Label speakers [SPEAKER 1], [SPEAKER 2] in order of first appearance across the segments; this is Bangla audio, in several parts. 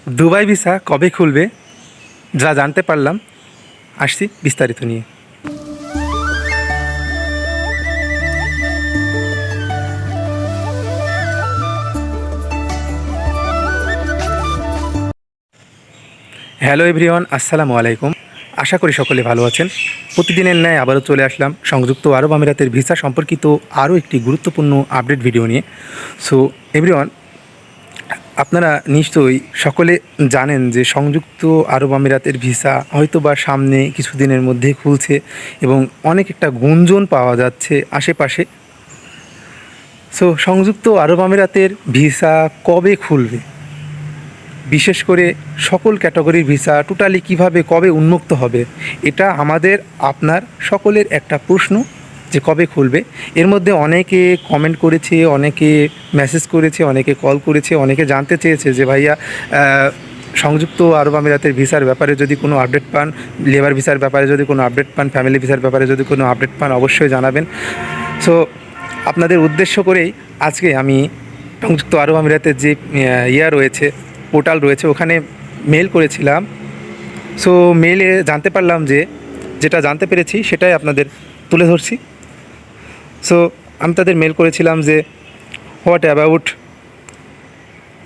[SPEAKER 1] দুবাই ভিসা কবে খুলবে যা জানতে পারলাম, আসছি বিস্তারিত নিয়ে। হ্যালো এভরিওয়ান, আসসালামু আলাইকুম। আশা করি সকলে ভালো আছেন। প্রতিদিনের ন্যায় আবারও চলে আসলাম সংযুক্ত আরব আমিরাতের ভিসা সম্পর্কিত আরও একটি গুরুত্বপূর্ণ আপডেট ভিডিও নিয়ে। সো এভরিওয়ান, আপনারা নিশ্চয়ই সকলে জানেন যে সংযুক্ত আরব আমিরাতের ভিসা হয়তো বা সামনে কিছুদিনের মধ্যে খুলছে এবং অনেক একটা গুঞ্জন পাওয়া যাচ্ছে আশেপাশে। সো সংযুক্ত আরব আমিরাতের ভিসা কবে খুলবে, বিশেষ করে সকল ক্যাটাগরির ভিসা টোটালি কিভাবে কবে উন্মুক্ত হবে, এটা আমাদের আপনার সকলের একটা প্রশ্ন যে কবে খুলবে। এর মধ্যে অনেকে কমেন্ট করেছে, অনেকে মেসেজ করেছে, অনেকে কল করেছে, অনেকে জানতে চেয়েছে যে ভাইয়া সংযুক্ত আরব আমিরাতের ভিসার ব্যাপারে যদি কোনো আপডেট পান, লেবার ভিসার ব্যাপারে যদি কোনো আপডেট পান, ফ্যামিলি ভিসার ব্যাপারে যদি কোনো আপডেট পান অবশ্যই জানাবেন। সো আপনাদের উদ্দেশ্য করেই আজকে আমি সংযুক্ত আরব আমিরাতের যে রয়েছে, পোর্টাল রয়েছে, ওখানে মেল করেছিলাম। সো মেলে জানতে পারলাম যে যেটা জানতে পেরেছি সেটাই আপনাদের তুলে ধরছি। সো আমি তাদের মেল করেছিলাম যে what about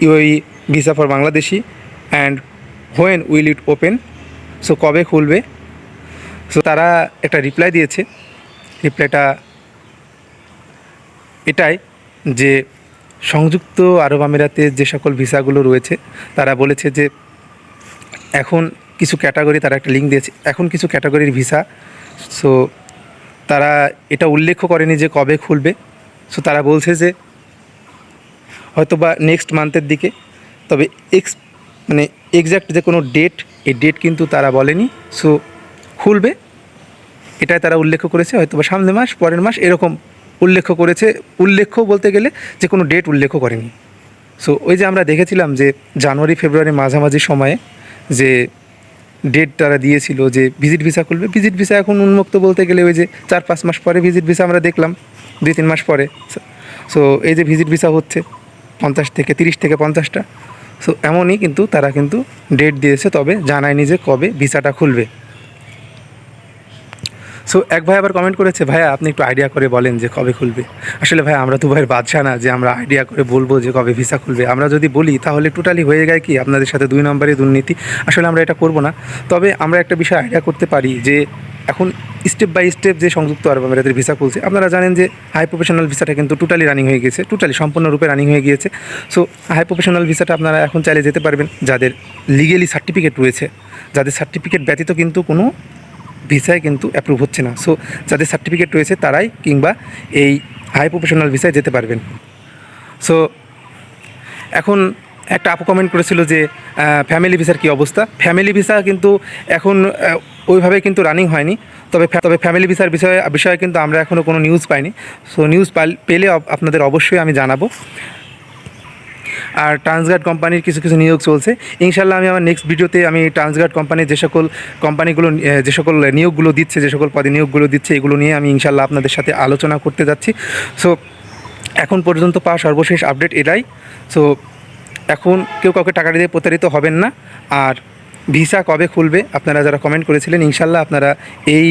[SPEAKER 1] UAE visa for Bangladeshi and when will it open, so কবে খুলবে। সো তারা একটা রিপ্লাই দিয়েছে। রিপ্লাইটা এটাই যে সংযুক্ত আরব আমিরাতে যে সকল ভিসাগুলো রয়েছে তারা বলেছে যে এখন কিছু ক্যাটাগরি, তারা একটা লিঙ্ক দিয়েছে, এখন কিছু ক্যাটাগরির ভিসা। সো তারা এটা উল্লেখ করেনি যে কবে খুলবে। সো তারা বলছে যে হয়তো বা নেক্সট মান্থের দিকে, তবে এক্স্যাক্ট যে কোনো ডেট, এই ডেট কিন্তু তারা বলেনি। সো খুলবে এটাই তারা উল্লেখ করেছে, হয়তো বা সামনের মাস, পরের মাস, এরকম উল্লেখ করেছে। উল্লেখ বলতে গেলে যে কোনো ডেট উল্লেখ করেনি। সো ওই যে আমরা দেখেছিলাম যে জানুয়ারি ফেব্রুয়ারি মাঝামাঝি সময়ে যে ডেট তারা দিয়েছিল যে ভিজিট ভিসা খুলবে, ভিজিট ভিসা এখন উন্মুক্ত বলতে গেলে ওই যে 4-5 মাস পরে ভিজিট ভিসা আমরা দেখলাম 2-3 মাস পরে। সো এই যে ভিজিট ভিসা হচ্ছে 30 থেকে 50টা। সো এমনই কিন্তু তারা কিন্তু ডেট দিয়েছে, তবে জানায়নি যে কবে ভিসাটা খুলবে। সো এক ভাই আবার কমেন্ট করেছে, ভাইয়া আপনি একটু আইডিয়া করে বলেন যে কবে খুলবে। আসলে ভাই আমরা দুবাইয়ের বাদশা না যে আমরা আইডিয়া করে বলবো যে কবে ভিসা খুলবে। আমরা যদি বলি তাহলে টোটালি হয়ে যায় কি আপনাদের সাথে 2 নম্বরে দুর্নীতি। আসলে আমরা এটা করব না। তবে আমরা একটা বিষয় আইডিয়া করতে পারি যে এখন স্টেপ বাই স্টেপ যে সংযুক্ত আরব আমিরাতের ভিসা খুলছে, আপনারা জানেন যে হাই প্রফেশনাল ভিসাটা কিন্তু টোটালি রানিং হয়ে গিয়েছে, টোটালি সম্পূর্ণরূপে রানিং হয়ে গিয়েছে। সো হাই প্রফেশনাল ভিসাটা আপনারা এখন চাইলে যেতে পারবেন যাদের লিগেলি সার্টিফিকেট রয়েছে, যাদের সার্টিফিকেট ব্যতীত কিন্তু কোনো ভিসায় কিন্তু অ্যাপ্রুভ হচ্ছে না। সো যাদের সার্টিফিকেট রয়েছে তারাই কিংবা এই হাই প্রফেশনাল ভিসায় যেতে পারবেন। সো এখন একটা আপু কমেন্ট করেছিল যে ফ্যামিলি ভিসার কী অবস্থা। ফ্যামিলি ভিসা কিন্তু এখন ওইভাবে কিন্তু রানিং হয়নি, তবে ফ্যামিলি ভিসার বিষয়ে কিন্তু আমরা এখনও কোনো নিউজ পাইনি। সো নিউজ পেলে আপনাদের অবশ্যই আমি জানাবো। আর ট্রান্সগার্ড কোম্পানির কিছু নিয়োগ চলছে। ইনশাল্লাহ আমি আমার নেক্সট ভিডিওতে আমি ট্রান্সগার্ড কোম্পানির যে সকল কোম্পানিগুলো যে সকল নিয়োগগুলো দিচ্ছে, যে সকল পদে নিয়োগগুলো দিচ্ছে, এগুলো নিয়ে আমি ইনশাল্লাহ আপনাদের সাথে আলোচনা করতে যাচ্ছি। সো এখন পর্যন্ত পাওয়া সর্বশেষ আপডেট এটাই। সো এখন কেউ কাউকে টাকা দিয়ে প্রতারিত হবেন না। আর ভিসা কবে খুলবে আপনারা যারা কমেন্ট করেছিলেন, ইনশাল্লাহ আপনারা এই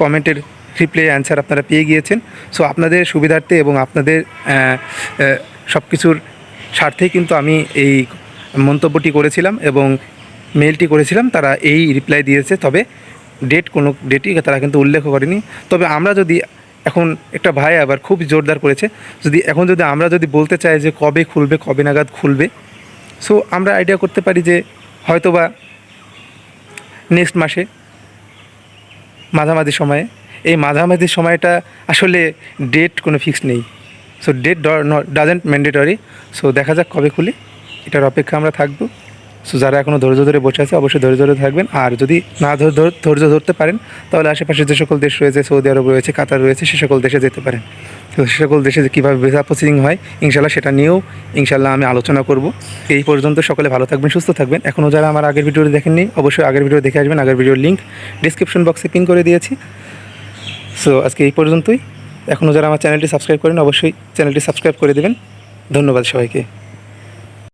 [SPEAKER 1] কমেন্টের রিপ্লাই অ্যান্সার আপনারা পেয়ে গিয়েছেন। সো আপনাদের সুবিধার্থে এবং আপনাদের সব কিছুর স্বার্থেই কিন্তু আমি এই মন্তব্যটি করেছিলাম এবং মেলটি করেছিলাম। তারা এই রিপ্লাই দিয়েছে, তবে কোনো ডেটই তারা কিন্তু উল্লেখ করেনি। তবে আমরা যদি এখন একটা ভাই আবার খুব জোরদার করেছে, যদি আমরা বলতে চাই যে কবে খুলবে, কবে নাগাদ খুলবে, সো আমরা আইডিয়া করতে পারি যে হয়তো বা নেক্সট মাসে মাঝামাঝি সময়ে। এই মাঝামাঝি সময়টা আসলে ডেট কোনো ফিক্স নেই। So date doesn't mandatory. So দেখা যাক কবে খুলে, এটার অপেক্ষা আমরা থাকবো। সো যারা এখনও ধৈর্য ধরে বসে আছে অবশ্যই ধৈর্য ধরে থাকবেন। আর যদি না ধৈর্য ধরতে পারেন তাহলে আশেপাশে যে সকল দেশ রয়েছে, সৌদি আরব রয়েছে, কাতার রয়েছে, সে সকল দেশে যেতে পারেন। তো সে সকল দেশে কীভাবে ভিসা প্রসেসিং হয় ইনশাল্লাহ সেটা নিয়েও ইনশাল্লাহ আমি আলোচনা করব। এই পর্যন্ত সকলে ভালো থাকবেন, সুস্থ থাকবেন। এখনও যারা আমার আগের ভিডিওটি দেখেননি অবশ্যই আগের ভিডিও দেখে আসবেন। আগের ভিডিওর লিঙ্ক ডিসক্রিপশন বক্সে পিন করে দিয়েছি। সো আজকে এই পর্যন্তই। এখনও যারা আমার চ্যানেলটি সাবস্ক্রাইব করেন অবশ্যই চ্যানেলটি সাবস্ক্রাইব করে দেবেন। ধন্যবাদ সবাইকে।